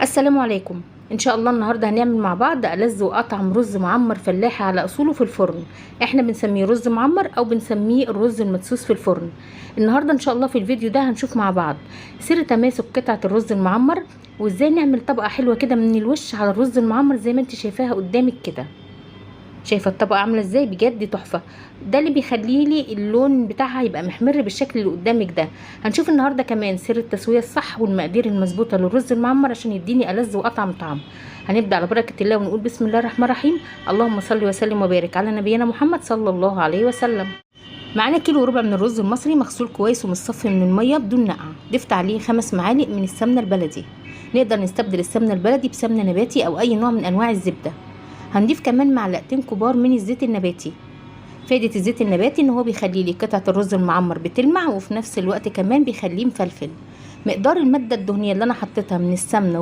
السلام عليكم. ان شاء الله النهارده هنعمل مع بعض ألذ واطعم رز معمر فلاحي على اصوله في الفرن. احنا بنسميه رز معمر او بنسميه الرز المدسوس في الفرن. النهارده ان شاء الله في الفيديو ده هنشوف مع بعض سر تماسك قطعه الرز المعمر، وازاي نعمل طبقه حلوه كده من الوش على الرز المعمر زي ما انت شايفاها قدامك كده. شايفه الطبقه عامله ازاي؟ بجد تحفه. ده اللي بيخلي لي اللون بتاعها يبقى محمر بالشكل اللي قدامك ده. هنشوف النهارده كمان سر التسويه الصح والمقادير المظبوطه للرز المعمر عشان يديني ألذ واطعم طعم. هنبدا على بركه الله ونقول بسم الله الرحمن الرحيم. اللهم صل وسلم وبارك على نبينا محمد صلى الله عليه وسلم. معانا كيلو وربع من الرز المصري مغسول كويس ومتصفي من الميه بدون نقع. ضفت عليه 5 معالق من السمنه البلدي. نقدر نستبدل السمنه البلدي بسمنه نباتي او اي نوع من انواع الزبده. هنضيف كمان معلقتين كبار من الزيت النباتي. فايدة الزيت النباتي ان هو بيخلي لي قطعة الرز المعمر بتلمع، وفي نفس الوقت كمان بيخليه مفلفل. مقدار المادة الدهنية اللي انا حطيتها من السمنة